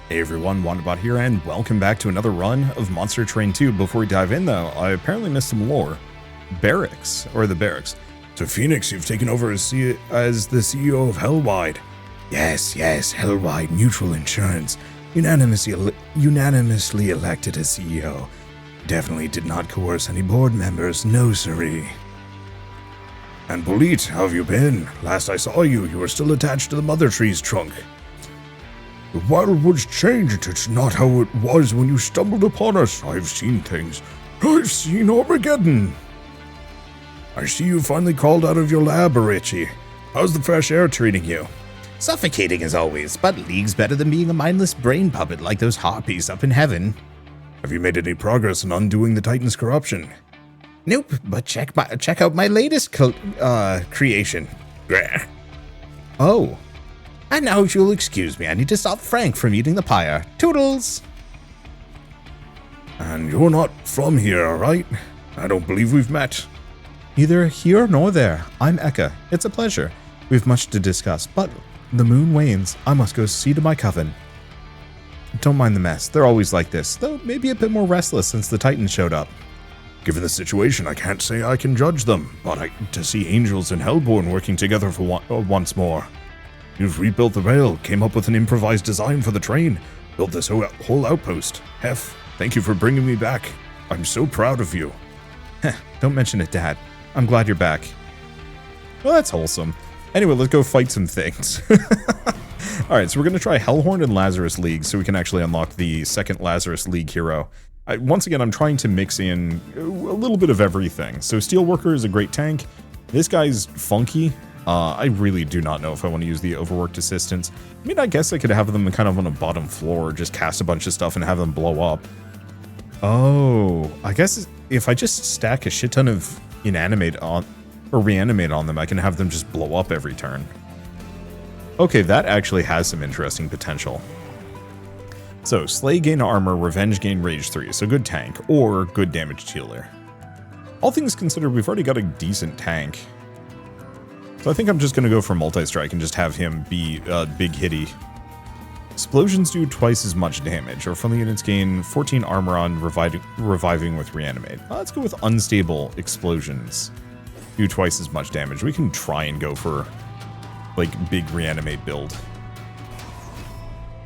Hey everyone, Wanderbot here, and welcome back to another run of Monster Train 2. Before we dive in though, I apparently missed some lore. Barracks, or the barracks. So Phoenix, you've taken over as the CEO of Hellwide. Yes, Hellwide Mutual Insurance. Unanimously elected as CEO. Definitely did not coerce any board members, no siree. And Bolit, how have you been? Last I saw you, you were still attached to the Mother Tree's trunk. The Wildwood's changed. It's not how it was when you stumbled upon us. I've seen things. I've seen Armageddon. I see you finally crawled out of your lab, Arichi. How's the fresh air treating you? Suffocating as always, but leagues better than being a mindless brain puppet like those harpies up in heaven. Have you made any progress in undoing the Titan's corruption? Nope, but check out my latest creation. Oh. And now if you'll excuse me, I need to stop Frank from eating the pyre. Toodles! And you're not from here, right? I don't believe we've met. Neither here nor there. I'm Eka. It's a pleasure. We've much to discuss, but the moon wanes. I must go see to my coven. Don't mind the mess. They're always like this, though maybe a bit more restless since the Titan showed up. Given the situation, I can't say I can judge them, but to see angels and Hellborn working together for once more. You've rebuilt the rail, came up with an improvised design for the train, built this whole outpost. Hef, thank you for bringing me back. I'm so proud of you. Don't mention it, Dad. I'm glad you're back. Well, that's wholesome. Anyway, let's go fight some things. Alright, so we're going to try Hellhorned and Lazarus League so we can actually unlock the second Lazarus League hero. Once again, I'm trying to mix in a little bit of everything. So Steelworker is a great tank. This guy's funky. I really do not know if I want to use the overworked assistants. I mean, I guess I could have them kind of on a bottom floor, just cast a bunch of stuff and have them blow up. Oh, I guess if I just stack a shit ton of reanimate on them, I can have them just blow up every turn. Okay, that actually has some interesting potential. So, Slay gain armor, Revenge gain rage 3, so good tank, or good damage dealer. All things considered, we've already got a decent tank. So I think I'm just going to go for Multistrike and just have him be big hitty. Explosions do twice as much damage, or friendly units gain 14 armor on reviving with reanimate. Let's go with unstable explosions. Do twice as much damage. We can try and go for like big reanimate build.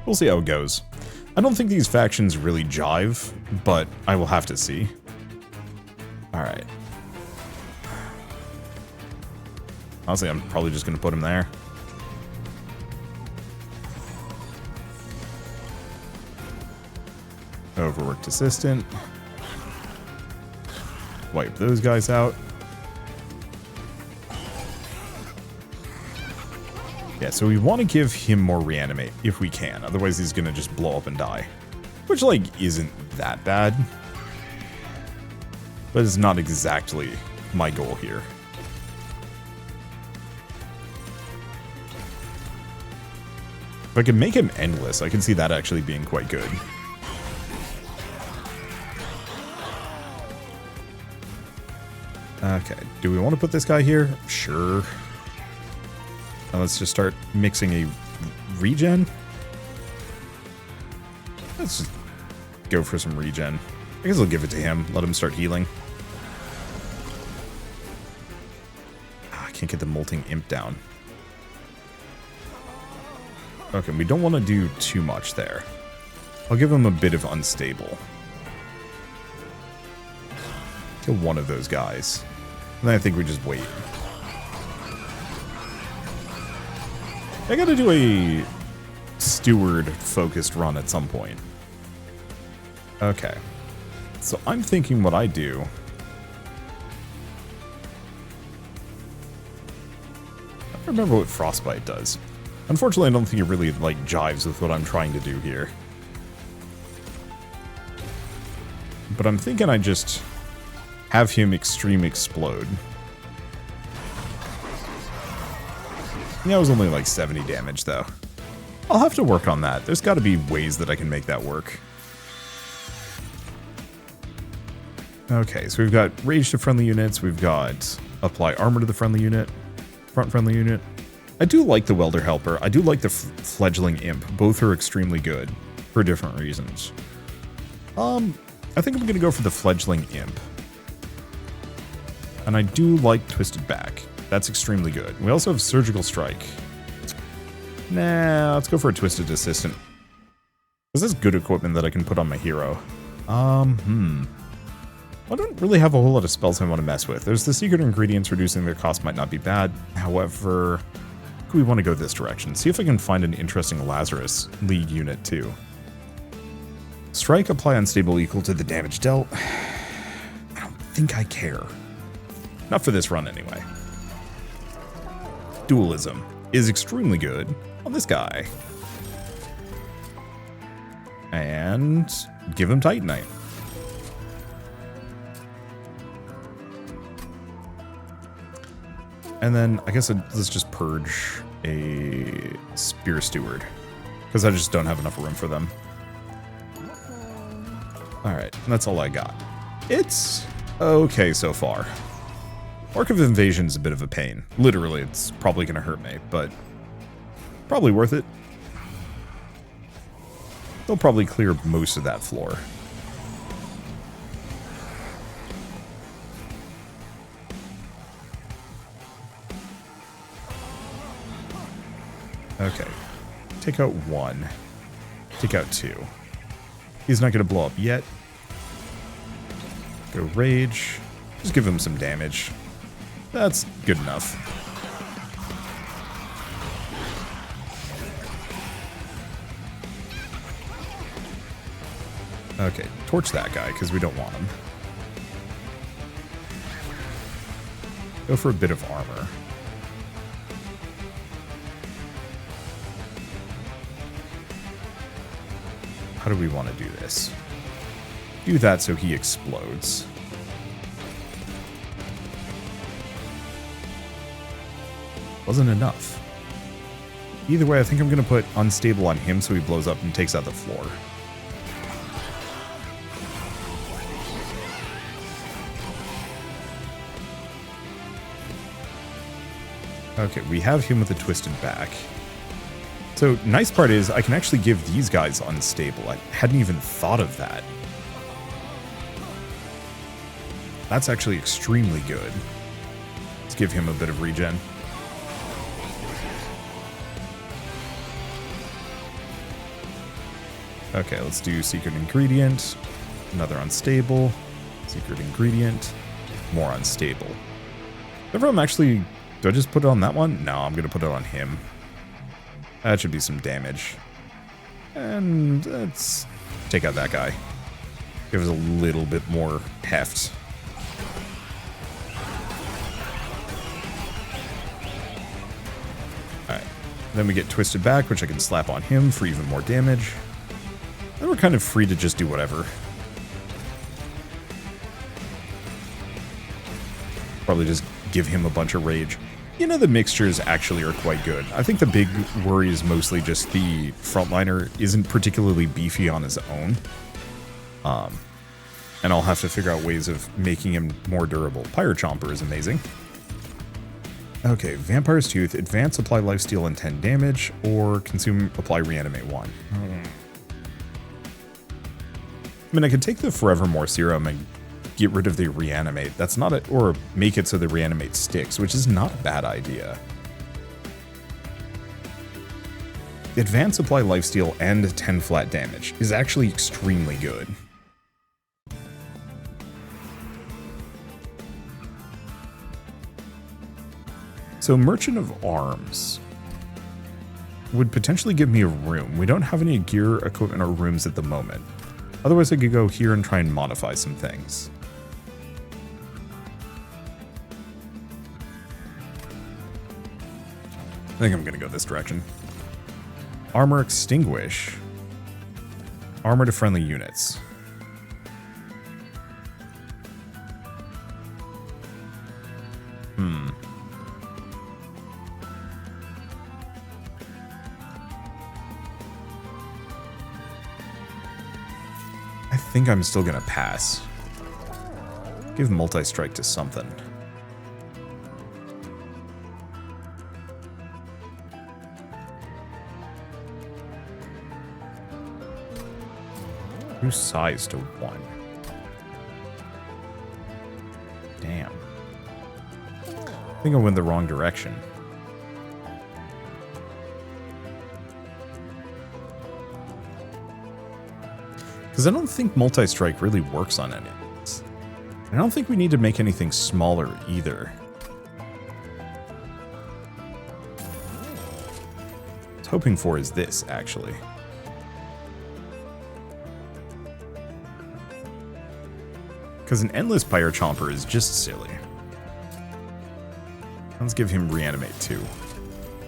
We'll see how it goes. I don't think these factions really jive, but I will have to see. Alright. Honestly, I'm probably just going to put him there. Overworked assistant. Wipe those guys out. Yeah, so we want to give him more reanimate if we can. Otherwise, he's going to just blow up and die. Which, like, isn't that bad. But it's not exactly my goal here. If I can make him endless, I can see that actually being quite good. Okay, do we want to put this guy here? Sure. Now let's just start mixing a regen. Let's just go for some regen. I guess I'll give it to him, let him start healing. I can't get the Molting Imp down. Okay, we don't want to do too much there. I'll give him a bit of unstable. Kill one of those guys. And then I think we just wait. I gotta do a steward-focused run at some point. Okay. So I'm thinking what I do... I don't remember what Frostbite does. Unfortunately, I don't think it really, like, jives with what I'm trying to do here. But I'm thinking I just have him Extreme Explode. That was only like 70 damage, though. I'll have to work on that. There's got to be ways that I can make that work. Okay, so we've got Rage to friendly units. We've got Apply Armor to the friendly unit. Front friendly unit. I do like the Welder Helper. I do like the Fledgling Imp. Both are extremely good. for different reasons. I think I'm going to go for the Fledgling Imp. And I do like Twisted Back. That's extremely good. We also have Surgical Strike. Nah, let's go for a Twisted Assistant. This is good equipment that I can put on my hero. I don't really have a whole lot of spells I want to mess with. There's the secret ingredients, reducing their cost might not be bad. However, we want to go this direction. See if I can find an interesting Lazarus League unit too. Strike, apply unstable equal to the damage dealt. I don't think I care. Not for this run anyway. Dualism is extremely good on this guy. And give him Titanite. And then I guess let's just purge a Spear Steward, because I just don't have enough room for them. Alright, that's all I got. It's okay so far. Arc of Invasion's a bit of a pain. Literally, it's probably going to hurt me, but probably worth it. They'll probably clear most of that floor. Okay. Take out 1. Take out 2. He's not going to blow up yet. Go Rage. Just give him some damage. That's good enough. Okay, torch that guy, because we don't want him. Go for a bit of armor. How do we want to do this? Do that so he explodes. Wasn't enough. Either way, I think I'm going to put unstable on him so he blows up and takes out the floor. Okay, we have him with a twisted back. So, nice part is I can actually give these guys unstable. I hadn't even thought of that. That's actually extremely good. Let's give him a bit of regen. Okay, let's do secret ingredient. Another unstable. Secret ingredient. More unstable. Whenever I'm actually... Do I just put it on that one? No, I'm going to put it on him. That should be some damage. And let's take out that guy. Give us a little bit more heft. Alright. Then we get Twisted Back, which I can slap on him for even more damage. Then we're kind of free to just do whatever. Probably just give him a bunch of rage. You know, the mixtures actually are quite good. I think the big worry is mostly just the frontliner isn't particularly beefy on his own. And I'll have to figure out ways of making him more durable. Pyre Chomper is amazing. Okay, Vampire's Tooth, advance, apply lifesteal and 10 damage, or consume, apply reanimate 1. I mean, I could take the Forevermore Serum and get rid of the reanimate. That's not it, or make it so the reanimate sticks, which is not a bad idea. Advance, apply lifesteal, and 10 flat damage is actually extremely good. So Merchant of Arms would potentially give me a room. We don't have any gear, equipment, or rooms at the moment. Otherwise, I could go here and try and modify some things. I think I'm going to go this direction. Armor Extinguish. Armor to friendly units. I think I'm still going to pass. Give Multistrike to something. Reduce size to 1. Damn. I think I went the wrong direction. Because I don't think Multistrike really works on any of this. I don't think we need to make anything smaller either. What I was hoping for is this, actually. Because an endless Pyre Chomper is just silly. Let's give him Reanimate too.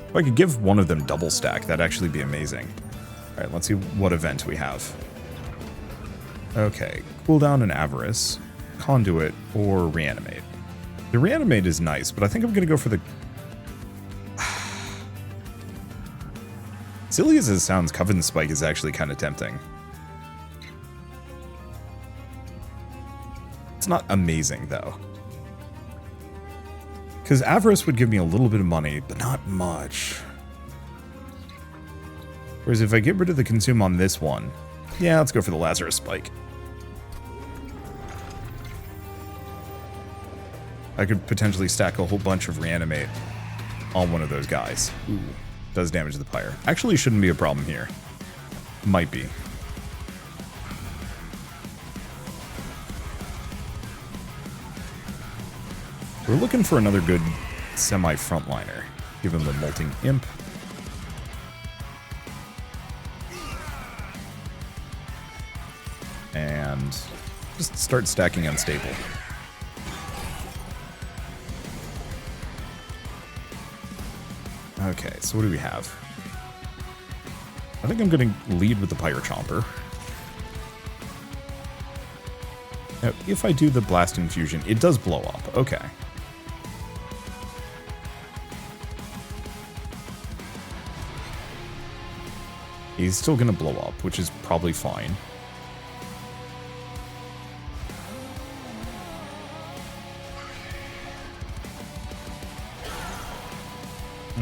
If I could give one of them double stack, that'd actually be amazing. Alright, let's see what event we have. Okay, cooldown and Avarice, Conduit, or Reanimate. The Reanimate is nice, but I think I'm going to go for the... Silly as it sounds, Coven Spike is actually kind of tempting. It's not amazing, though. Because Avarice would give me a little bit of money, but not much. Whereas if I get rid of the Consume on this one, yeah, let's go for the Lazarus Spike. I could potentially stack a whole bunch of Reanimate on one of those guys. Ooh, does damage to the Pyre. Actually shouldn't be a problem here. Might be. We're looking for another good semi-frontliner. Give him the Molting Imp. And just start stacking Unstable. Okay, so what do we have? I think I'm going to lead with the Pyre Chomper. Now, if I do the Blast Infusion, it does blow up. Okay. He's still going to blow up, which is probably fine.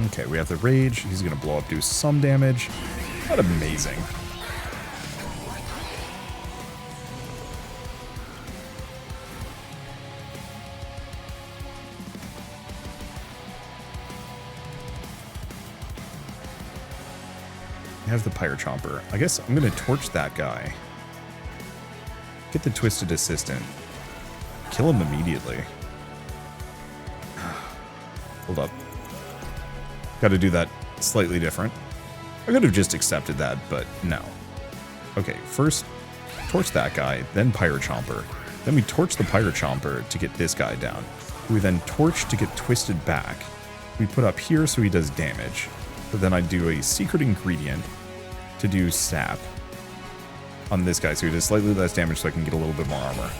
Okay, we have the Rage. He's going to blow up, do some damage. Not amazing. I have the Pyre Chomper. I guess I'm going to torch that guy. Get the Twisted Assistant. Kill him immediately. Hold up. Got to do that slightly different. I could have just accepted that, but no. Okay, first torch that guy, then Pyre Chomper. Then we torch the Pyre Chomper to get this guy down. We then torch to get Twisted back. We put up here so he does damage. But then I do a Secret Ingredient to do Sap on this guy so he does slightly less damage so I can get a little bit more armor.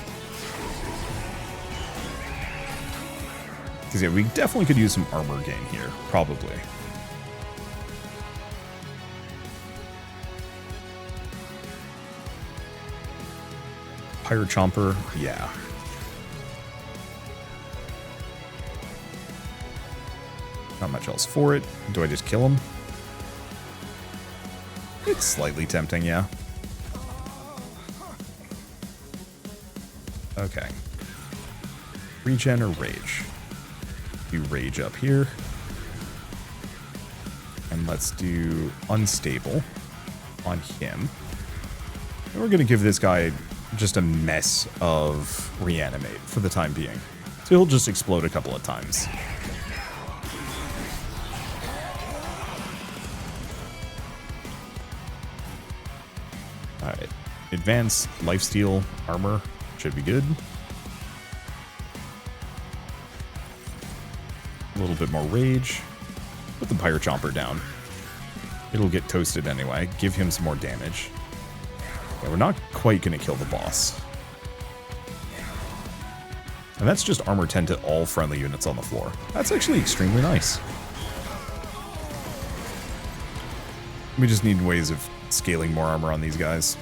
Because yeah, we definitely could use some armor gain here, probably. Pyre Chomper, yeah. Not much else for it. Do I just kill him? It's slightly tempting, yeah. Okay. Regen or Rage? Do Rage up here. And let's do Unstable on him. And we're going to give this guy just a mess of Reanimate for the time being. So he'll just explode a couple of times. Alright. Advanced Lifesteal Armor should be good. A little bit more Rage. Put the Pyre Chomper down. It'll get toasted anyway. Give him some more damage. Yeah, we're not quite going to kill the boss. And that's just armor 10 to all friendly units on the floor. That's actually extremely nice. We just need ways of scaling more armor on these guys.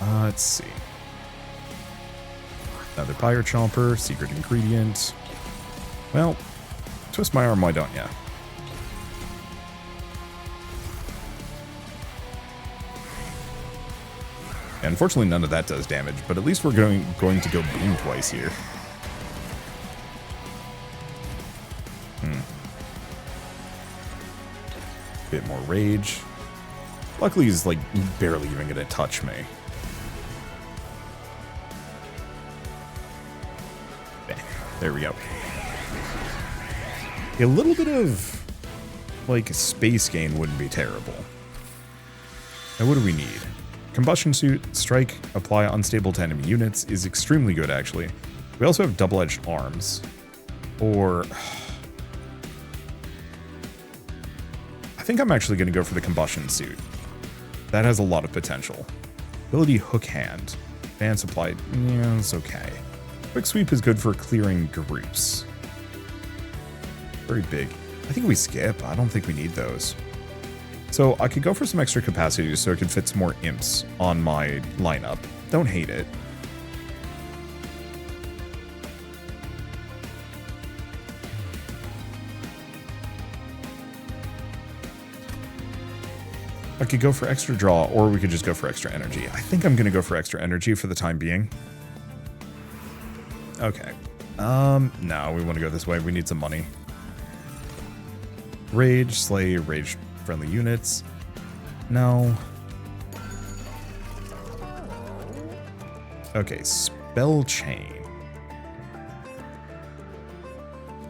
Let's see. Another Pyre Chomper, Secret Ingredient. Well, twist my arm, why don't ya? Unfortunately, none of that does damage, but at least we're going to go boom twice here. Bit more rage. Luckily, he's like barely even gonna touch me. Bang. There we go. A little bit of like space gain wouldn't be terrible. Now, what do we need? Combustion suit, strike, apply unstable to enemy units is extremely good, actually. We also have double-edged arms. Or... I think I'm actually going to go for the combustion suit. That has a lot of potential. Ability hook hand. Advanced apply. Yeah, it's okay. Quick sweep is good for clearing groups. Very big. I think we skip. I don't think we need those. So I could go for some extra capacity so I could fit some more imps on my lineup. Don't hate it. I could go for extra draw, or we could just go for extra energy. I think I'm going to go for extra energy for the time being. Okay. No, we want to go this way. We need some money. Rage, slay, rage friendly units. No. Okay, spell chain.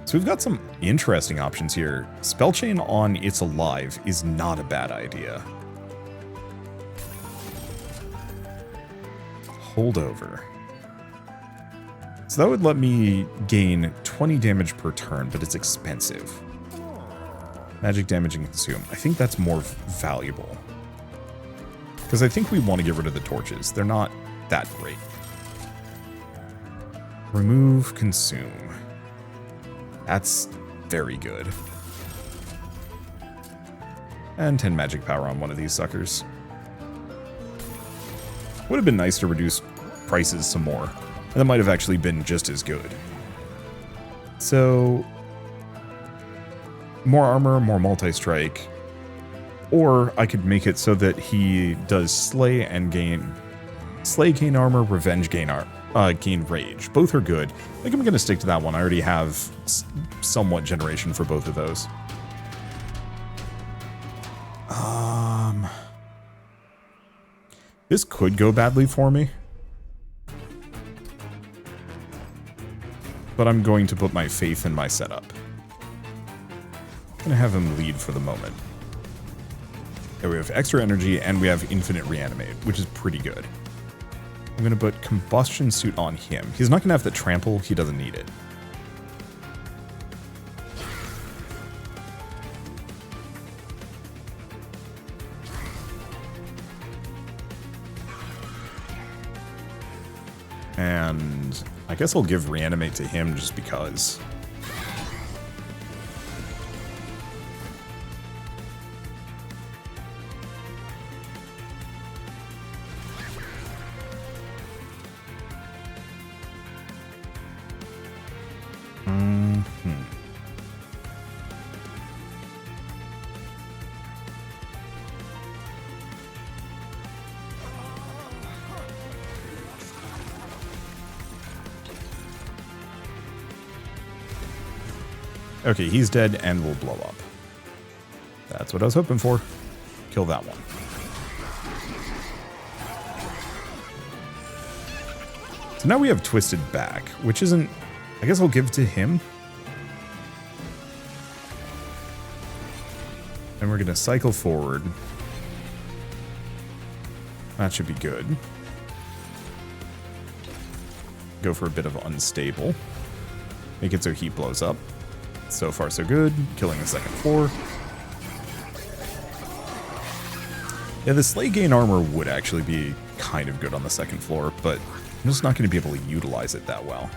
So we've got some interesting options here. Spell chain on It's Alive is not a bad idea. Holdover. So that would let me gain 20 damage per turn, but it's expensive. Magic damage and consume. I think that's more valuable. Because I think we want to get rid of the torches. They're not that great. Remove consume. That's very good. And 10 magic power on one of these suckers. Would have been nice to reduce prices some more. And that might have actually been just as good. So... more armor, more multi-strike. Or I could make it so that he does slay and gain... slay, gain armor, revenge, gain rage. Both are good. I think I'm going to stick to that one. I already have somewhat generation for both of those. This could go badly for me. But I'm going to put my faith in my setup. I'm going to have him lead for the moment. Okay, we have extra energy and we have infinite reanimate, which is pretty good. I'm going to put combustion suit on him. He's not going to have the trample. He doesn't need it. And I guess I'll give reanimate to him just because. Okay, he's dead and will blow up. That's what I was hoping for. Kill that one. So now we have Twisted Back, which isn't... I guess I'll give to him. And we're going to cycle forward. That should be good. Go for a bit of unstable. Make it so he blows up. So far, so good. Killing the second floor. Yeah, the slay gain armor would actually be kind of good on the second floor, but I'm just not going to be able to utilize it that well.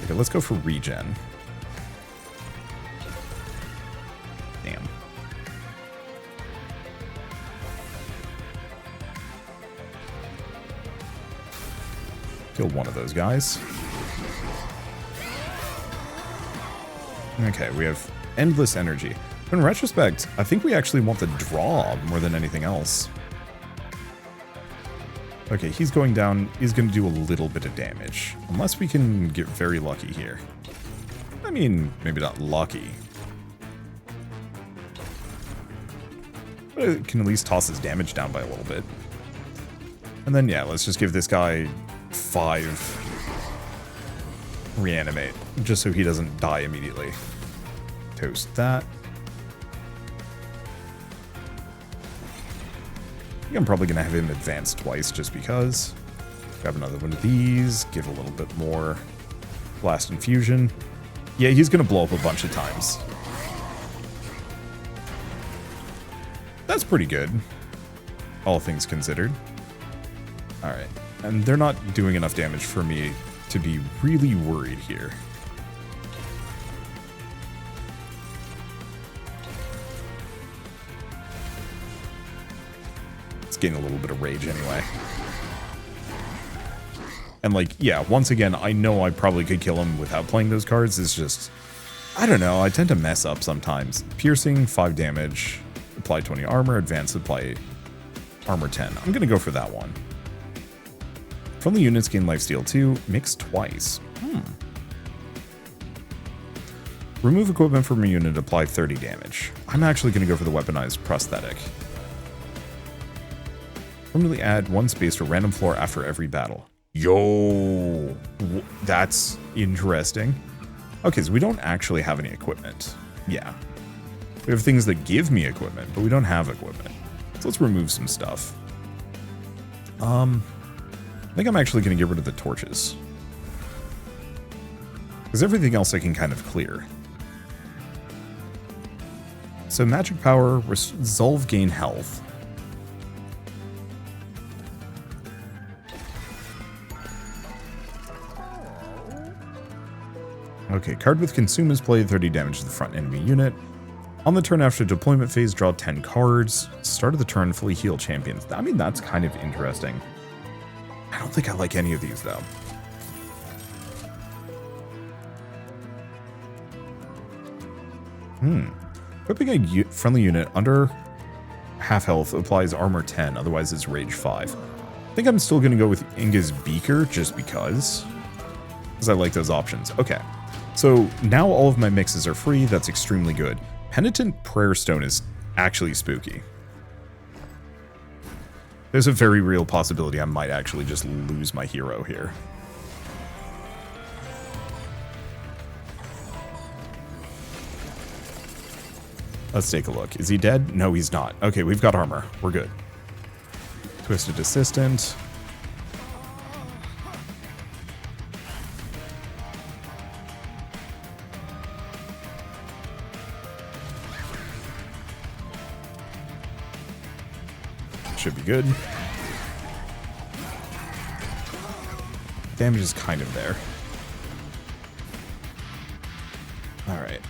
Okay, let's go for regen. Damn. Kill one of those guys. Okay, we have endless energy. In retrospect, I think we actually want the draw more than anything else. Okay, he's going down. He's going to do a little bit of damage. Unless we can get very lucky here. I mean, maybe not lucky. But it can at least toss his damage down by a little bit. And then, yeah, let's just give this guy 5 reanimate. Just so he doesn't die immediately. Toast that. I think I'm probably going to have him advance twice just because. Grab another one of these. Give a little bit more blast infusion. Yeah, he's going to blow up a bunch of times. That's pretty good. All things considered. Alright. And they're not doing enough damage for me to be really worried here. Getting a little bit of rage anyway. And like, yeah, once again, I know I probably could kill him without playing those cards. It's just, I don't know, I tend to mess up sometimes. Piercing, 5 damage, apply 20 armor, advance, apply armor 10. I'm gonna go for that one. Friendly units gain lifesteal 2, mix twice. Remove equipment from a unit, apply 30 damage. I'm actually gonna go for the weaponized prosthetic. Permanently add 1 space for random floor after every battle. Yo, that's interesting. Okay, so we don't actually have any equipment. Yeah. We have things that give me equipment, but we don't have equipment. So let's remove some stuff. I think I'm actually going to get rid of the torches. Because everything else I can kind of clear. So magic power, resolve gain health. Okay, card with consume is played, 30 damage to the front enemy unit. On the turn after deployment phase, draw 10 cards. Start of the turn, fully heal champions. I mean, that's kind of interesting. I don't think I like any of these, though. Equipping a friendly unit under half health applies armor 10, otherwise it's rage 5. I think I'm still going to go with Inga's Beaker, just because I like those options. Okay. So now all of my mixes are free. That's extremely good. Penitent Prayer Stone is actually spooky. There's a very real possibility I might actually just lose my hero here. Let's take a look. Is he dead? No, he's not. Okay, we've got armor. We're good. Twisted Assistant. Should be good. Damage is kind of there. Alright.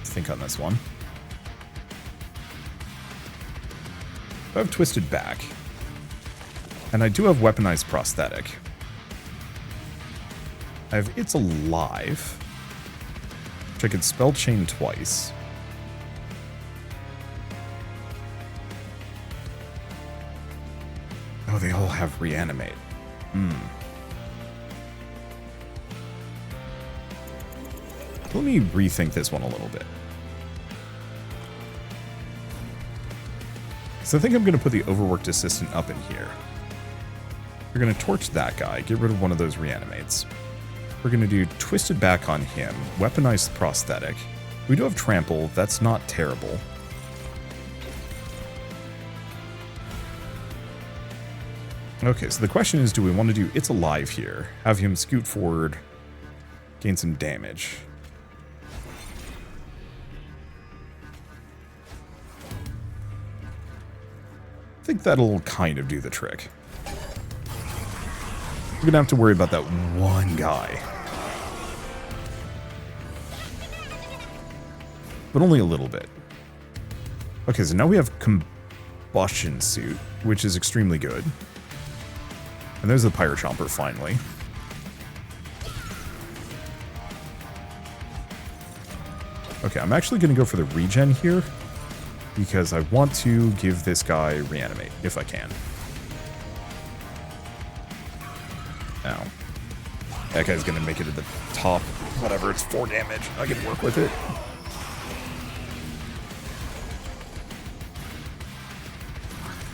Think on this one. I have Twisted Back. And I do have Weaponized Prosthetic. I have It's Alive, which I could spell chain twice. Oh, they all have Reanimate. Let me rethink this one a little bit. So I think I'm going to put the Overworked Assistant up in here. We're going to torch that guy, get rid of one of those Reanimates. We're going to do Twisted Back on him, Weaponized Prosthetic. We do have Trample, that's not terrible. Okay, so the question is, do we want to do It's Alive here? Have him scoot forward, gain some damage. I think that'll kind of do the trick. We're going to have to worry about that one guy. But only a little bit. Okay, so now we have Combustion Suit, which is extremely good. And there's the Pyre Chomper, finally. Okay, I'm actually going to go for the regen here because I want to give this guy reanimate if I can. Ow. That guy's going to make it to the top. Whatever, it's 4 damage. I can work with it.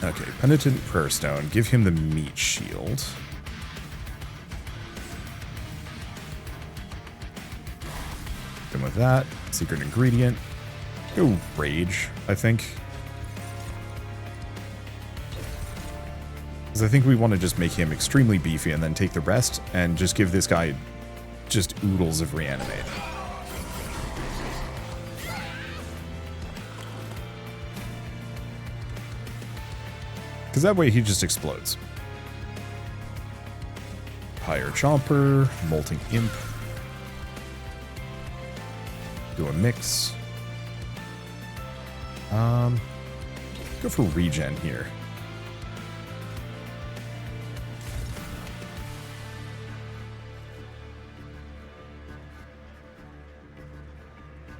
Okay, Penitent Prayer Stone. Give him the meat shield. And with that, secret ingredient. Go Rage, I think. Because I think we want to just make him extremely beefy and then take the rest and just give this guy just oodles of reanimate. Because that way he just explodes. Pyre Chomper, Molting Imp. Do a mix. Go for regen here.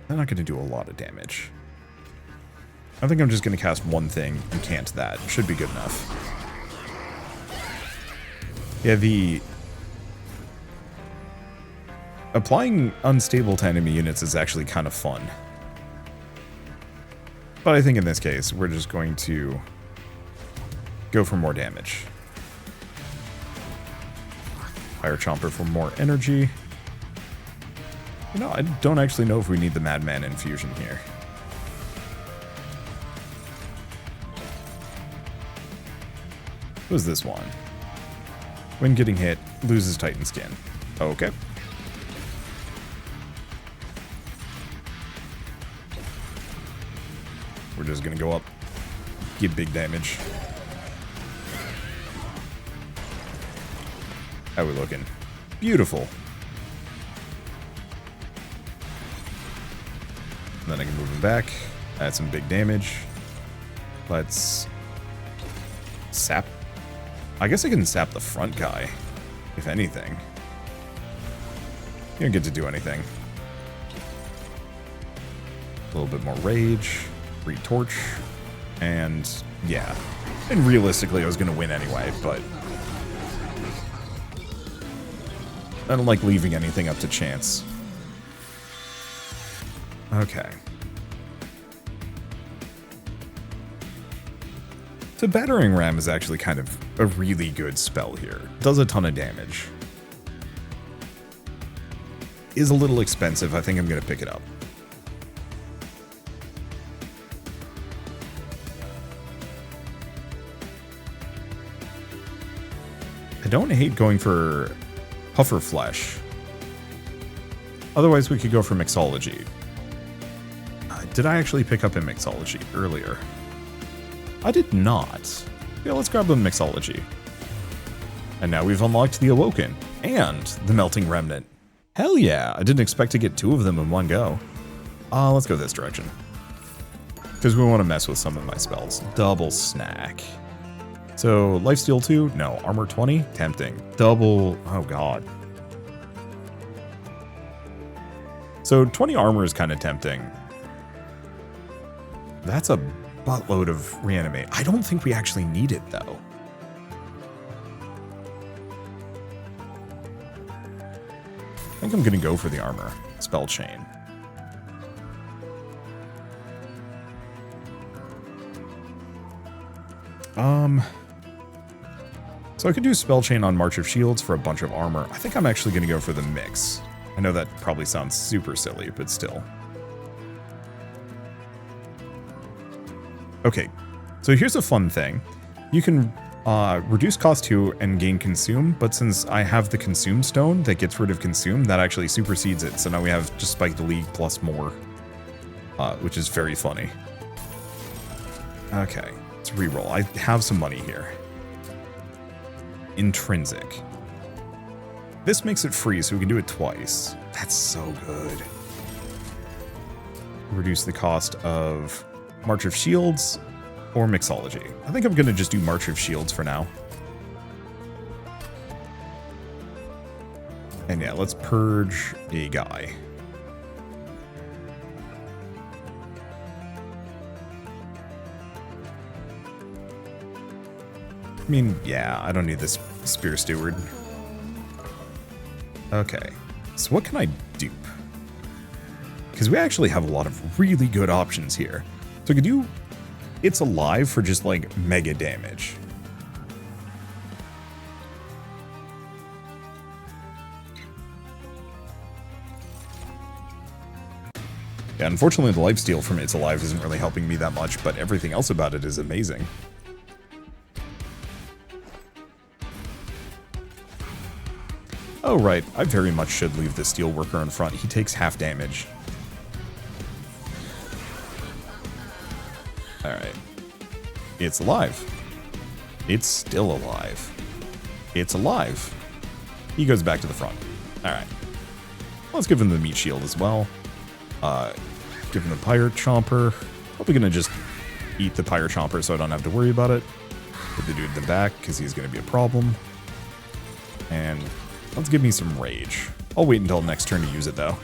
They're not going to do a lot of damage. I think I'm just going to cast one thing and cant that. Should be good enough. Yeah, the... applying unstable to enemy units is actually kind of fun. But I think in this case, we're just going to go for more damage. Fire Chomper for more energy. You know, I don't actually know if we need the Madman infusion here. What was this one? When getting hit, loses Titan Skin. Okay. We're just gonna go up, give big damage. How we looking? Beautiful. And then I can move him back, add some big damage. Let's sap. I guess I can sap the front guy, if anything. You don't get to do anything. A little bit more rage. Torch, and yeah. And realistically, I was going to win anyway, but I don't like leaving anything up to chance. Okay. So Battering Ram is actually kind of a really good spell here. Does a ton of damage. Is a little expensive. I think I'm going to pick it up. I don't hate going for Puffer Flesh. Otherwise, we could go for Mixology. Did I actually pick up a Mixology earlier? I did not. Yeah, let's grab a Mixology. And now we've unlocked the Awoken and the Melting Remnant. Hell yeah, I didn't expect to get 2 of them in one go. Let's go this direction. Because we want to mess with some of my spells. Double Snack. So, Lifesteal 2? No. Armor 20? Tempting. Double... oh god. So, 20 armor is kind of tempting. That's a buttload of reanimate. I don't think we actually need it, though. I think I'm going to go for the armor. Spell Chain. So I could do Spell Chain on March of Shields for a bunch of armor. I think I'm actually going to go for the mix. I know that probably sounds super silly, but still. Okay, so here's a fun thing. You can reduce cost 2 and gain Consume, but since I have the Consume Stone that gets rid of Consume, that actually supersedes it. So now we have just Spike the League plus more, which is very funny. Okay, let's reroll. I have some money here. Intrinsic. This makes it free, so we can do it twice. That's so good. Reduce the cost of March of Shields or Mixology. I think I'm going to just do March of Shields for now. And yeah, let's purge a guy. I mean, yeah, I don't need this Spear Steward. Okay, so what can I dupe? Because we actually have a lot of really good options here. So I could do It's Alive for just like mega damage. Yeah, unfortunately the lifesteal from It's Alive isn't really helping me that much, but everything else about it is amazing. Oh right, I very much should leave the Steelworker in front. He takes half damage. Alright. It's alive. It's still alive. It's alive. He goes back to the front. Alright. Let's give him the meat shield as well. Give him the Pyre Chomper. Probably gonna just eat the Pyre Chomper so I don't have to worry about it. Put the dude in the back because he's gonna be a problem. And let's give me some rage. I'll wait until next turn to use it though.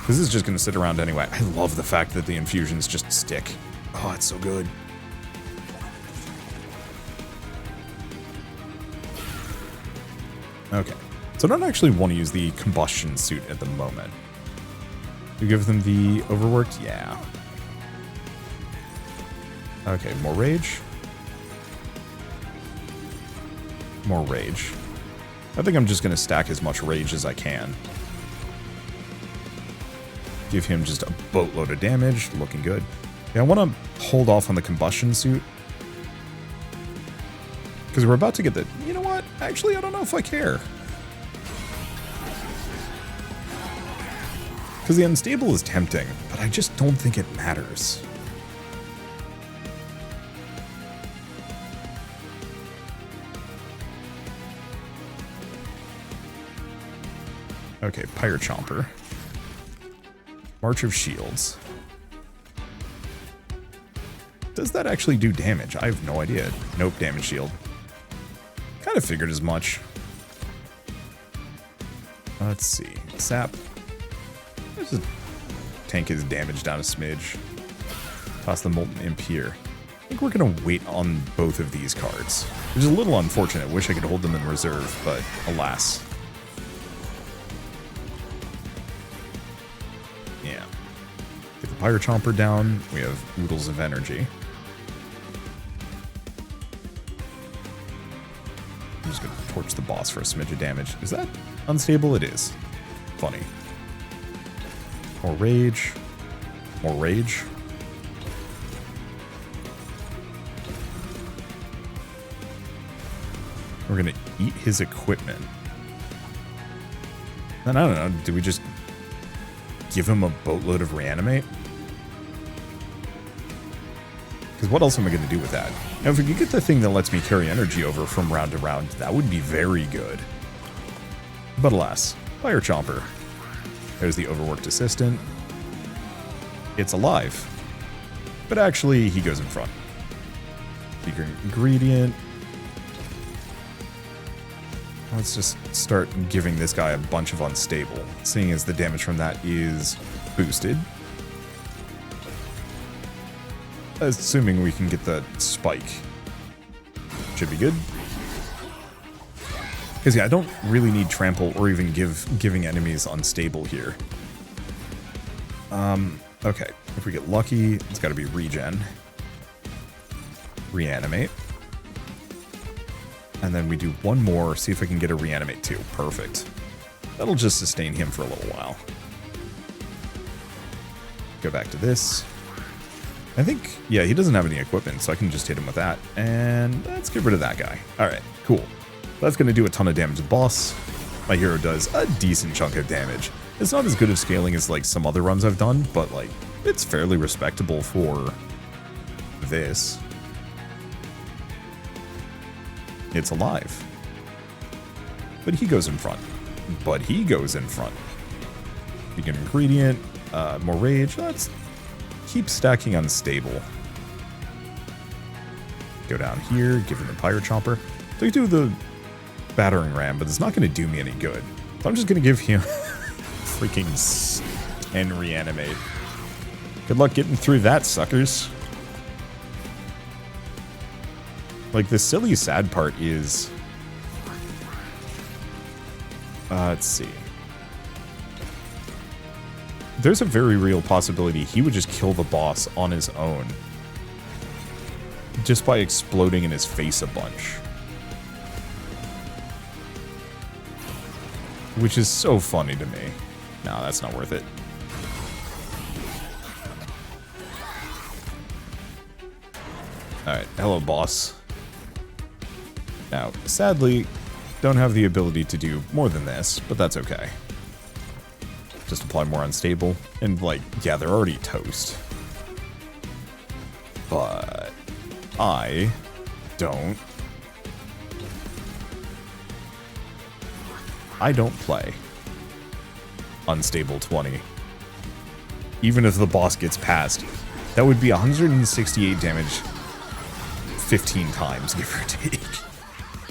This is just gonna sit around anyway. I love the fact that the infusions just stick. Oh, it's so good. Okay. So I don't actually want to use the combustion suit at the moment. Do you give them the overworked? Yeah. Okay, more rage. More rage. I think I'm just going to stack as much rage as I can. Give him just a boatload of damage. Looking good. Yeah, I want to hold off on the combustion suit. Because we're about to get the... You know what? Actually, I don't know if I care. Because the unstable is tempting, but I just don't think it matters. Okay, Pyre Chomper. March of Shields. Does that actually do damage? I have no idea. Nope, damage shield. Kind of figured as much. Let's see. Sap. Let's just tank his damage down a smidge. Toss the Molten Imp here. I think we're going to wait on both of these cards. Which is a little unfortunate. Wish I could hold them in reserve, but alas. Yeah. Get the Pyre Chomper down. We have Oodles of Energy. I'm just going to torch the boss for a smidge of damage. Is that unstable? It is. Funny. More rage. More rage. We're going to eat his equipment. And I don't know, do we just give him a boatload of reanimate? Because what else am I going to do with that? Now, if we could get the thing that lets me carry energy over from round to round, that would be very good. But alas, Pyre Chomper. There's the overworked assistant. It's alive. But actually, he goes in front. Secret ingredient. Let's just start giving this guy a bunch of unstable, seeing as the damage from that is boosted. Assuming we can get the spike. Should be good. Because yeah, I don't really need trample or even giving enemies unstable here. Okay, if we get lucky, it's got to be regen. Reanimate. And then we do one more, see if I can get a reanimate too. Perfect. That'll just sustain him for a little while. Go back to this. I think, yeah, he doesn't have any equipment, so I can just hit him with that. And let's get rid of that guy. All right, cool. That's going to do a ton of damage to the boss. My hero does a decent chunk of damage. It's not as good of scaling as like some other runs I've done, but like it's fairly respectable for this. It's alive. But he goes in front. But he goes in front. Begin ingredient, more rage. Let's keep stacking unstable. Go down here, give him the Pyre Chomper. So you do the battering ram, but it's not going to do me any good. So I'm just going to give him freaking 10 reanimate. Good luck getting through that, suckers. Like, the silly sad part is... let's see. There's a very real possibility he would just kill the boss on his own. Just by exploding in his face a bunch. Which is so funny to me. No, that's not worth it. Alright, hello boss. Now, sadly, don't have the ability to do more than this, but that's okay. Just apply more unstable, and like, yeah, they're already toast. But I don't play unstable 20. Even if the boss gets past, that would be 168 damage 15 times, give or take.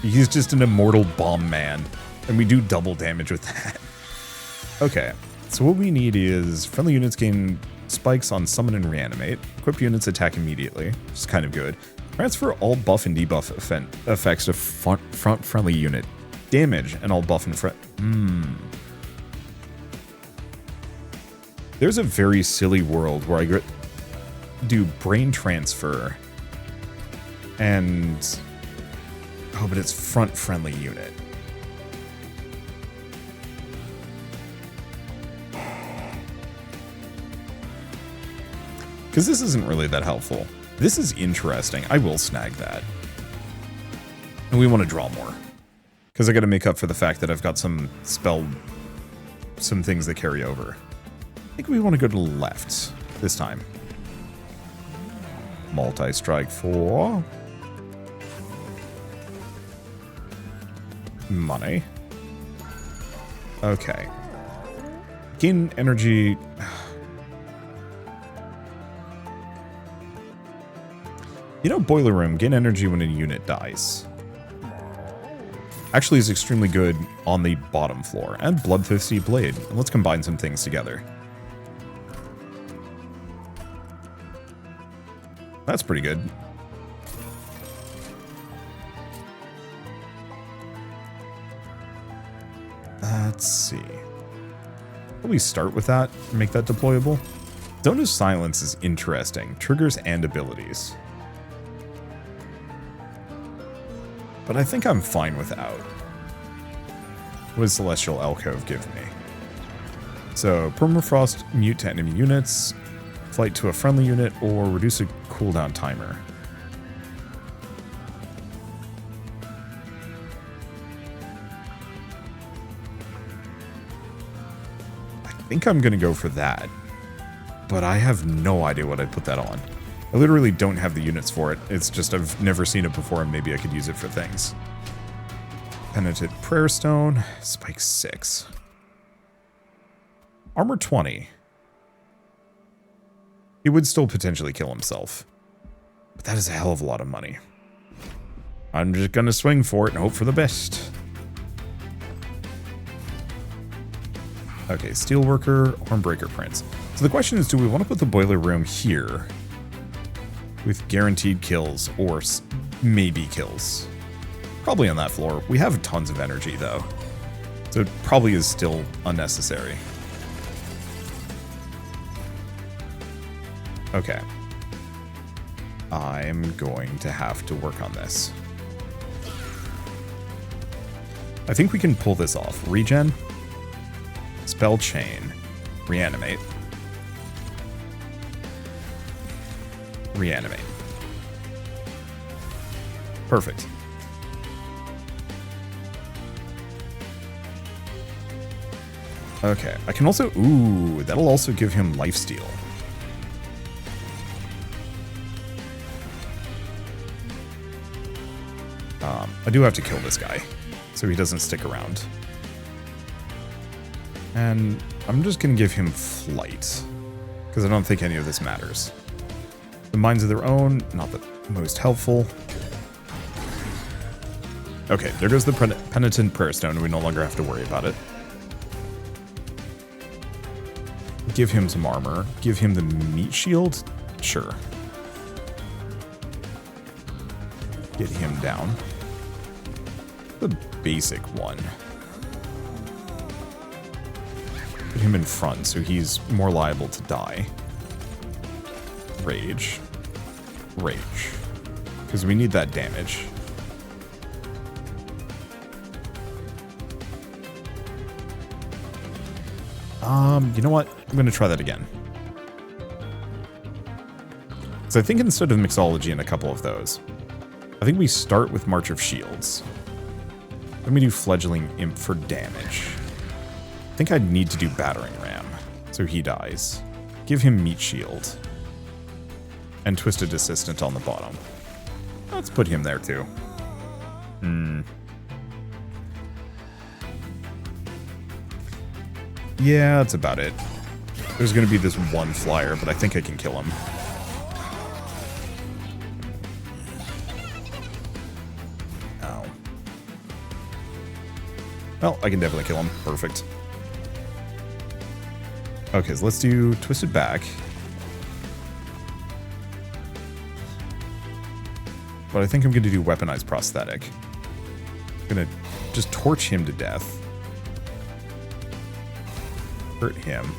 He's just an immortal bomb man, and we do double damage with that. Okay, so what we need is friendly units gain spikes on summon and reanimate. Equip units attack immediately, which is kind of good. Transfer all buff and debuff effects to front friendly unit. Damage and all buff and front. There's a very silly world where I do brain transfer and... Oh, but it's front friendly unit. Because this isn't really that helpful. This is interesting. I will snag that. And we want to draw more. Because I got to make up for the fact that I've got some things that carry over. I think we want to go to the left this time. Multistrike for money. Okay. Gain energy. You know, Boiler Room, gain energy when a unit dies. Actually is extremely good on the bottom floor. And Bloodthirsty Blade. Let's combine some things together. That's pretty good. Let's see. Probably start with that and make that deployable. Zone of Silence is interesting. Triggers and abilities. But I think I'm fine without. What does Celestial Alcove give me? So, Permafrost, mute to enemy units, flight to a friendly unit, or reduce a cooldown timer. I think I'm going to go for that, but I have no idea what I'd put that on. I literally don't have the units for it. It's just I've never seen it before and maybe I could use it for things. Penitent Prayer Stone, Spike 6. Armor 20. He would still potentially kill himself. But that is a hell of a lot of money. I'm just gonna swing for it and hope for the best. Okay, Steelworker, Hornbreaker Prince. So the question is, do we want to put the Boiler Room here with guaranteed kills or maybe kills? Probably on that floor. We have tons of energy though, so it probably is still unnecessary. Okay. I'm going to have to work on this. I think we can pull this off. Regen, Spell Chain, Reanimate. Reanimate. Perfect. Okay, I can also... Ooh, that'll also give him lifesteal. I do have to kill this guy, so he doesn't stick around. And I'm just going to give him flight, because I don't think any of this matters. The Minds of Their Own, not the most helpful. Okay, there goes the Penitent Prayer Stone, and we no longer have to worry about it. Give him some armor. Give him the meat shield? Sure. Get him down. The basic one. Put him in front so he's more liable to die. Rage. Rage. Because we need that damage. You know what? I'm going to try that again. So I think instead of Mixology and a couple of those, I think we start with March of Shields. Then we do Fledgling Imp for damage. I think I'd need to do Battering Ram, so he dies. Give him Meat Shield. And Twisted Assistant on the bottom. Let's put him there too. Yeah, that's about it. There's going to be this one flyer, but I think I can kill him. Ow. Well, I can definitely kill him. Perfect. Okay, so let's do Twisted Back. But I think I'm going to do Weaponized Prosthetic. I'm going to just torch him to death. Hurt him.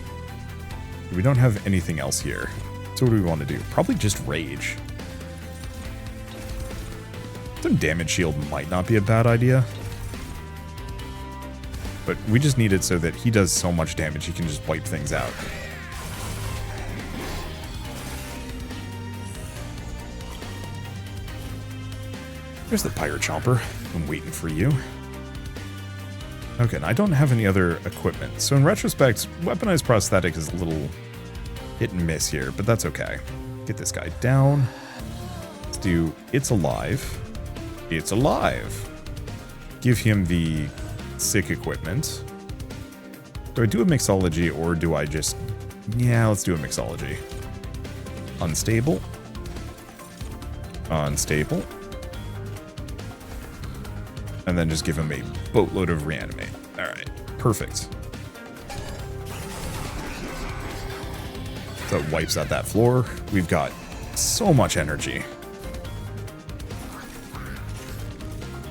We don't have anything else here. So what do we want to do? Probably just Rage. Some damage shield might not be a bad idea. But we just need it so that he does so much damage he can just wipe things out. There's the Pyre Chomper. I'm waiting for you. Okay, and I don't have any other equipment. So in retrospect, Weaponized Prosthetic is a little hit and miss here, but that's okay. Get this guy down. Let's do It's Alive. It's Alive. Give him the sick equipment. Do I do a Mixology or do I just... Yeah, let's do a Mixology. Unstable. Unstable. And then just give him a boatload of Reanimate. Alright, perfect. So it wipes out that floor. We've got so much energy.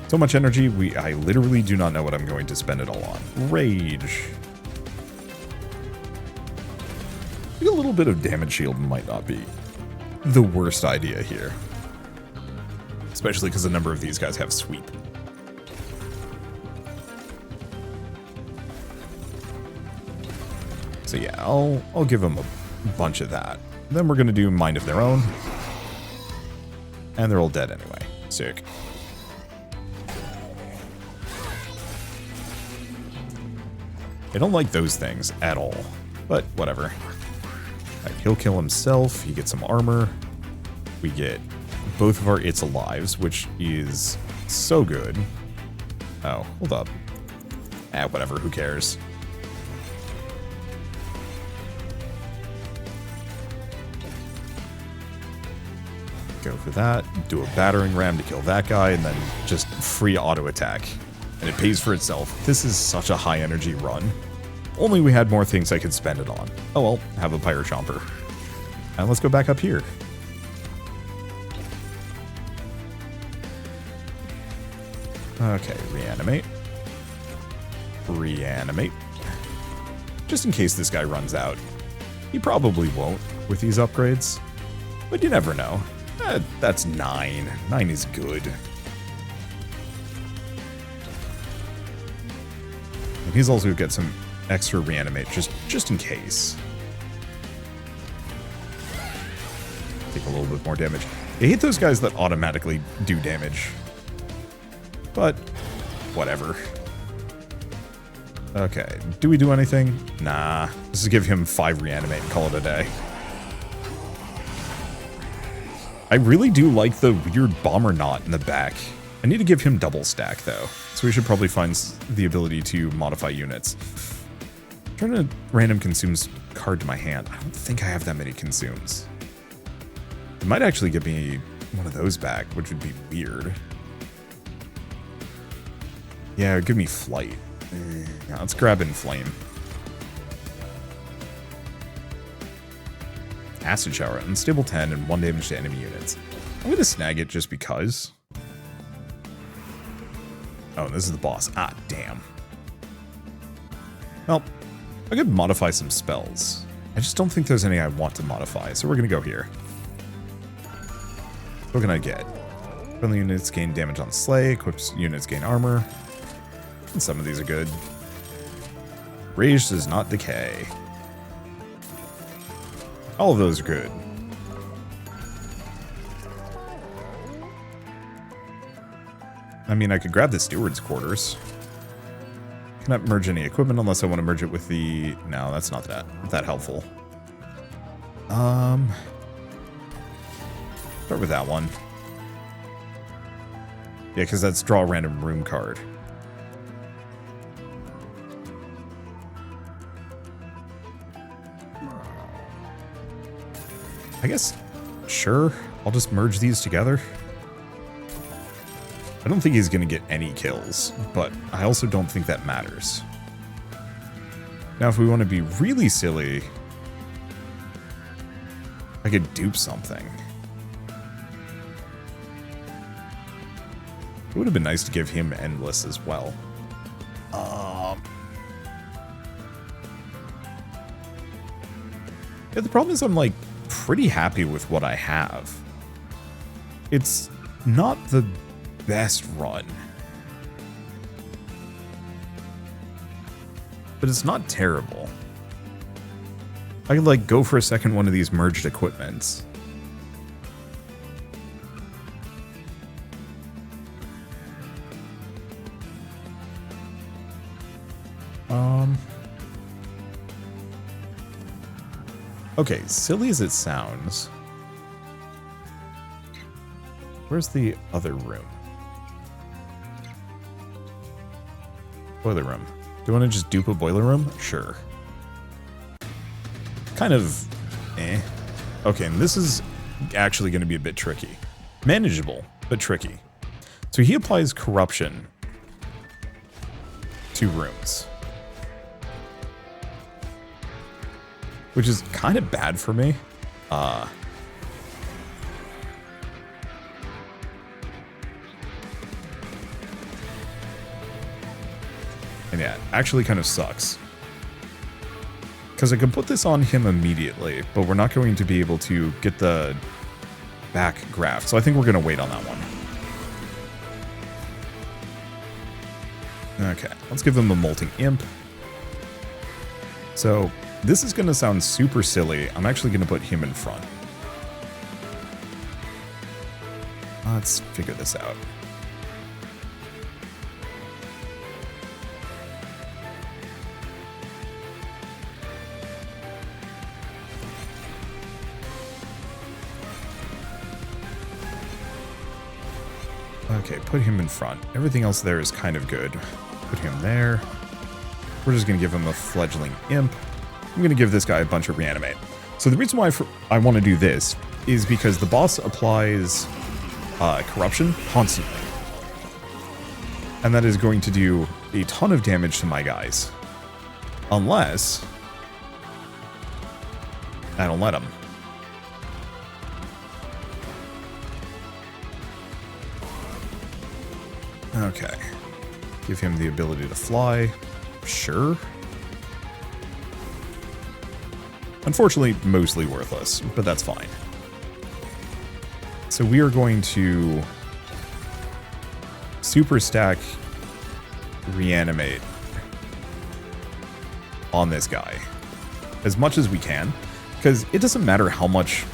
So much energy, I literally do not know what I'm going to spend it all on. Rage. I think a little bit of damage shield might not be the worst idea here. Especially because a number of these guys have sweep. So yeah, I'll give them a bunch of that. Then we're going to do Mind of Their Own. And they're all dead anyway. Sick. I don't like those things at all. But whatever. Right, he'll kill himself. He gets some armor. We get both of our It's Alives, which is so good. Oh, hold up. Whatever, who cares? Go for that, do a Battering Ram to kill that guy, and then just free auto attack. And it pays for itself. This is such a high energy run. Only we had more things I could spend it on. Oh well, have a Pyre Chomper. And let's go back up here. Okay, Reanimate. Reanimate. Just in case this guy runs out. He probably won't with these upgrades. But you never know. That's 9. 9 is good. And he's also got some extra Reanimate just in case. Take a little bit more damage. I hate those guys that automatically do damage. But whatever. Okay, do we do anything? Nah. Let's just give him 5 Reanimate and call it a day. I really do like the weird bomber knot in the back. I need to give him double stack though, so we should probably find the ability to modify units. I'm trying to random consumes card to my hand. I don't think I have that many consumes. It might actually give me one of those back, which would be weird. Yeah, give me flight. Yeah, let's grab Inflame. Acid Shower, unstable 10 and 1 damage to enemy units. I'm going to snag it just because. Oh, this is the boss. Ah, damn. Well, I could modify some spells. I just don't think there's any I want to modify, so we're going to go here. What can I get? Friendly units gain damage on Slay, equips units gain armor. And some of these are good. Rage does not decay. All of those are good. I mean, I could grab the Steward's Quarters. Cannot merge any equipment unless I want to merge it with the... No, that's not that helpful. Start with that one. Yeah, because that's draw a random room card. I guess, sure, I'll just merge these together. I don't think he's going to get any kills, but I also don't think that matters. Now, if we want to be really silly, I could dupe something. It would have been nice to give him Endless as well. Yeah, the problem is I'm, like, pretty happy with what I have. It's not the best run, but it's not terrible. I could, like, go for a second one of these merged equipments. Okay, silly as it sounds. Where's the other room? Boiler room. Do you want to just dupe a boiler room? Sure. Kind of eh. Okay, and this is actually going to be a bit tricky. Manageable, but tricky. So he applies corruption to rooms, which is kind of bad for me. And yeah, actually kind of sucks. Because I can put this on him immediately, but we're not going to be able to get the back graft. So I think we're going to wait on that one. Okay, let's give him a Molting Imp. So this is going to sound super silly. I'm actually going to put him in front. Let's figure this out. Okay, put him in front. Everything else there is kind of good. Put him there. We're just going to give him a Fledgling Imp. I'm going to give this guy a bunch of Reanimate. So the reason why I want to do this is because the boss applies Corruption constantly. And that is going to do a ton of damage to my guys. Unless I don't let him. Okay. Give him the ability to fly. Sure. Unfortunately, mostly worthless, but that's fine. So we are going to super stack Reanimate on this guy as much as we can, because it doesn't matter how much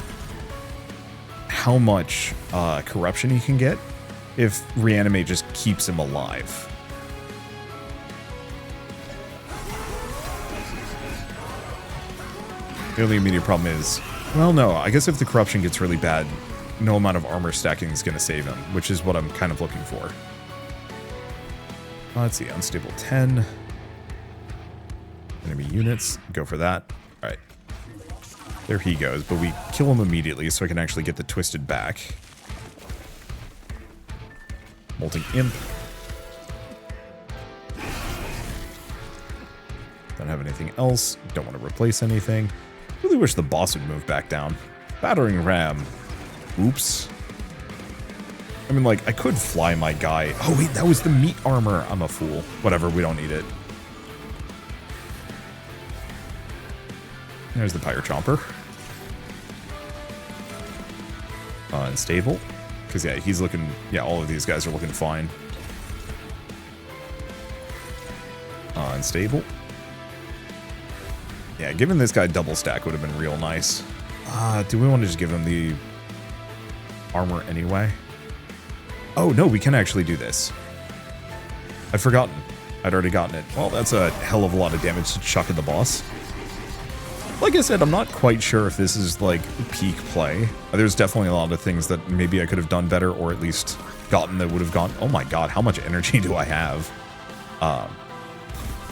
corruption he can get if Reanimate just keeps him alive. The only immediate problem is, well, no, I guess if the corruption gets really bad, no amount of armor stacking is going to save him, which is what I'm kind of looking for. Let's see, unstable 10. Enemy units, go for that. All right. There he goes, but we kill him immediately so I can actually get the twisted back. Molting Imp. Don't have anything else. Don't want to replace anything. Really wish the boss would move back down. Battering Ram. Oops. I mean, like, I could fly my guy. Oh, wait, that was the meat armor. I'm a fool. Whatever, we don't need it. There's the Pyre Chomper. Unstable. Because, yeah, he's looking... Yeah, all of these guys are looking fine. Unstable. Yeah, giving this guy double stack would have been real nice. Do we want to just give him the armor anyway? Oh, no, we can actually do this. I'd forgotten. I'd already gotten it. Well, that's a hell of a lot of damage to chuck at the boss. Like I said, I'm not quite sure if this is, like, peak play. There's definitely a lot of things that maybe I could have done better, or at least gotten that would have gone... Oh my god, how much energy do I have?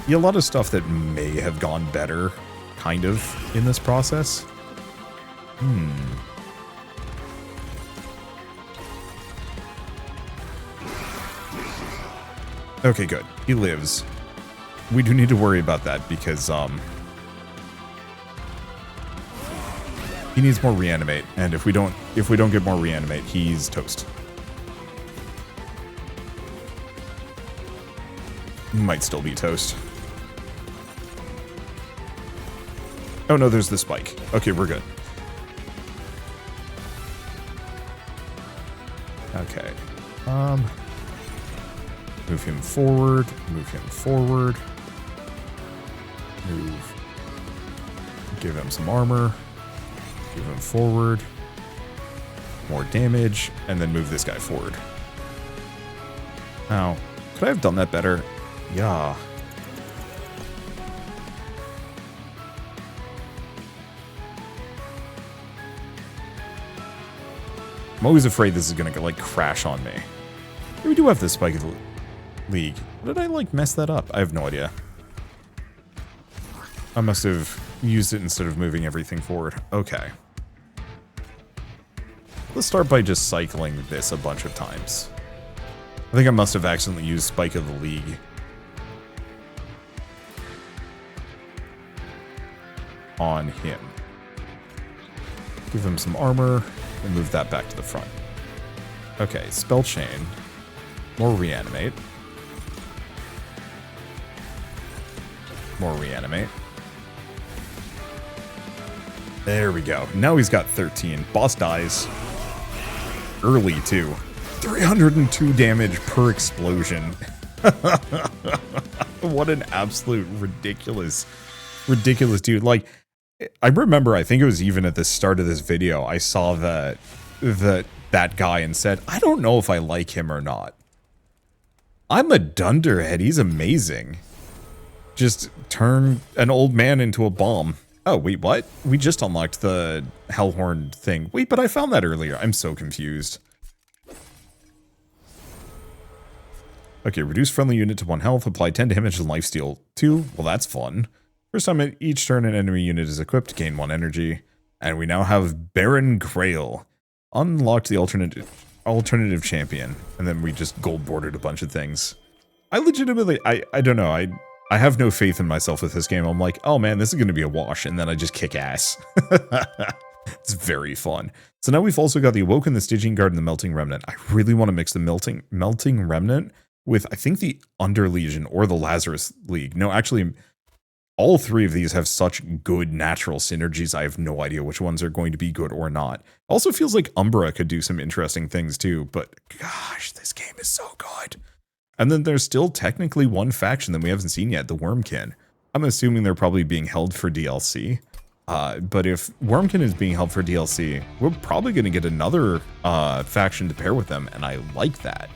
Yeah, a lot of stuff that may have gone better, kind of, in this process. Okay, good. He lives. We do need to worry about that because, he needs more reanimate, and if we don't get more reanimate, he's toast. Might still be toast. Oh no, there's the spike. Okay, we're good. Okay. Move him forward, move him forward. Move. Give him some armor. Move him forward. More damage, and then move this guy forward. Now, could I have done that better? Yeah. I'm always afraid this is gonna like crash on me. We do have the Spike of the League. Did I like mess that up? I have no idea. I must have used it instead of moving everything forward. Okay. Let's start by just cycling this a bunch of times. I think I must have accidentally used Spike of the League. On him. Give him some armor and move that back to the front. Okay, Spell Chain. More reanimate. More reanimate. There we go. Now he's got 13. Boss dies. Early, too. 302 damage per explosion. What an absolute ridiculous dude. Like, I remember, I think it was even at the start of this video, I saw that guy and said, I don't know if I like him or not. I'm a dunderhead. He's amazing. Just turn an old man into a bomb. Oh, wait, what? We just unlocked the Hellhorned thing. Wait, but I found that earlier. I'm so confused. Okay, reduce friendly unit to 1 health. Apply 10 damage and lifesteal 2. Well, that's fun. First time at each turn an enemy unit is equipped, gain 1 energy. And we now have Baron Grail. Unlocked the alternative champion. And then we just gold bordered a bunch of things. I legitimately, I don't know, I have no faith in myself with this game. I'm like, oh man, this is going to be a wash, and then I just kick ass. It's very fun. So now we've also got the Awoken, the Stygian Guard, and the Melting Remnant. I really want to mix the Melting Remnant with, I think, the Under Legion or the Lazarus League. No, actually, all 3 of these have such good natural synergies, I have no idea which ones are going to be good or not. Also feels like Umbra could do some interesting things too, but gosh, this game is so good. And then there's still technically one faction that we haven't seen yet, the Wormkin. I'm assuming they're probably being held for DLC. But if Wormkin is being held for DLC, we're probably going to get another faction to pair with them, and I like that.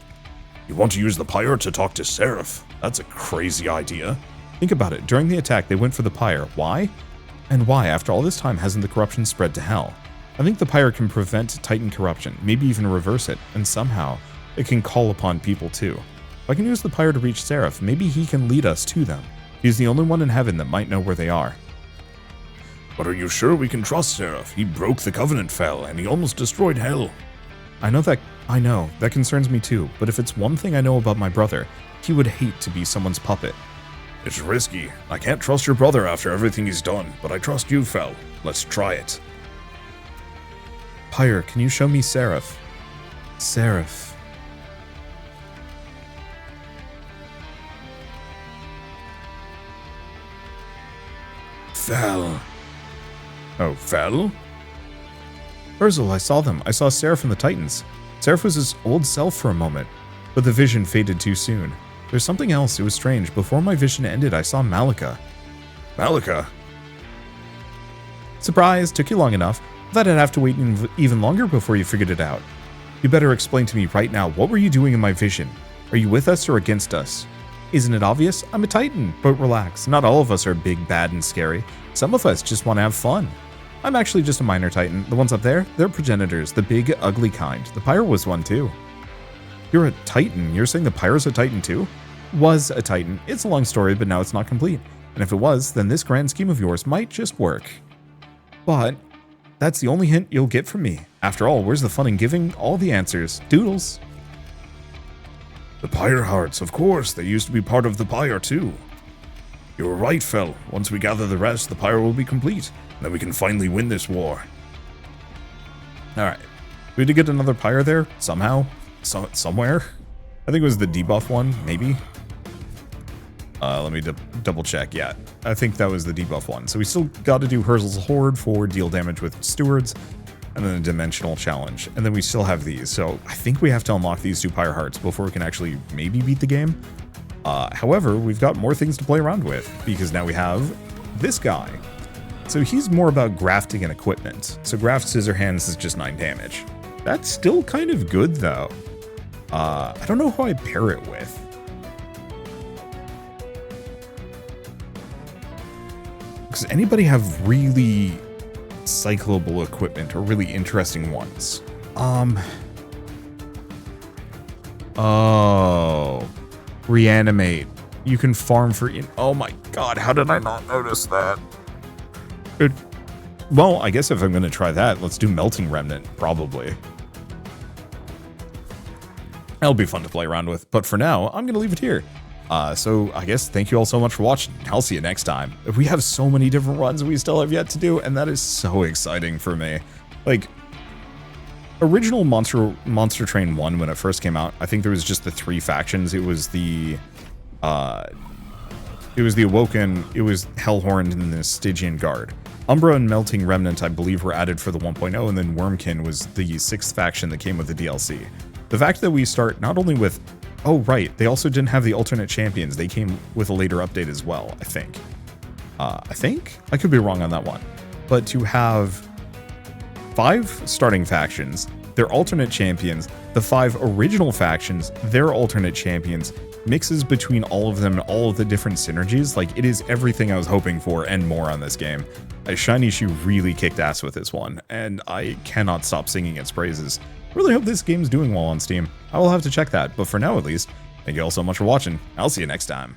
You want to use the Pyre to talk to Seraph? That's a crazy idea. Think about it. During the attack, they went for the Pyre. Why? And why, after all this time, hasn't the corruption spread to hell? I think the Pyre can prevent Titan corruption, maybe even reverse it, and somehow it can call upon people too. If I can use the Pyre to reach Seraph, maybe he can lead us to them. He's the only one in heaven that might know where they are. But are you sure we can trust Seraph? He broke the Covenant Fell, and he almost destroyed Hell. I know, that concerns me too, but if it's one thing I know about my brother, he would hate to be someone's puppet. It's risky. I can't trust your brother after everything he's done, but I trust you, Fel. Let's try it. Pyre, can you show me Seraph? Seraph. fell. Oh, fell? Urzel, I saw them. I saw Seraph and the Titans. Seraph was his old self for a moment, but the vision faded too soon. There's something else. It was strange. Before my vision ended, I saw Malika. Malika? Surprise, took you long enough. Thought I'd have to wait even longer before you figured it out. You better explain to me right now, what were you doing in my vision? Are you with us or against us? Isn't it obvious? I'm a Titan, but relax. Not all of us are big, bad, and scary. Some of us just want to have fun. I'm actually just a minor Titan. The ones up there, they're progenitors, the big, ugly kind. The Pyre was one too. You're a Titan? You're saying the Pyre's a Titan too? Was a Titan. It's a long story, but now it's not complete. And if it was, then this grand scheme of yours might just work. But that's the only hint you'll get from me. After all, where's the fun in giving all the answers? Doodles. The Pyre hearts, of course. They used to be part of the Pyre too. You were right, Fel. Once we gather the rest, the Pyre will be complete. And then we can finally win this war. Alright. We did get another Pyre there, somehow. Somewhere. I think it was the debuff one, maybe. Let me double check. Yeah, I think that was the debuff one. So we still got to do Hurzel's Horde for deal damage with stewards, and then a dimensional challenge. And then we still have these. So I think we have to unlock these 2 Pyre hearts before we can actually maybe beat the game. However, we've got more things to play around with, because now we have this guy. So he's more about grafting and equipment. So Graft Scissor Hands is just 9 damage. That's still kind of good, though. I don't know who I pair it with. Does anybody have really cyclable equipment or really interesting ones? Oh. Reanimate. You can farm for... Oh my god, how did I not notice that? Well, I guess if I'm going to try that, let's do Melting Remnant, probably. That'll be fun to play around with, but for now, I'm going to leave it here. So I guess thank you all so much for watching. I'll see you next time. We have so many different runs we still have yet to do, and that is so exciting for me. Like, original Monster Train 1, when it first came out, I think there was just the 3 factions. It was the Awoken, it was Hellhorned, and the Stygian Guard. Umbra and Melting Remnant, I believe, were added for the 1.0, and then Wormkin was the 6th faction that came with the DLC. The fact that we start not only with... Oh, right, they also didn't have the alternate champions. They came with a later update as well, I think. I could be wrong on that one. But to have 5 starting factions, their alternate champions, the 5 original factions, their alternate champions, mixes between all of them and all of the different synergies, like, it is everything I was hoping for and more on this game. Shiny Shoe really kicked ass with this one, and I cannot stop singing its praises. Really hope this game's doing well on Steam. I will have to check that, but for now at least, thank you all so much for watching. I'll see you next time.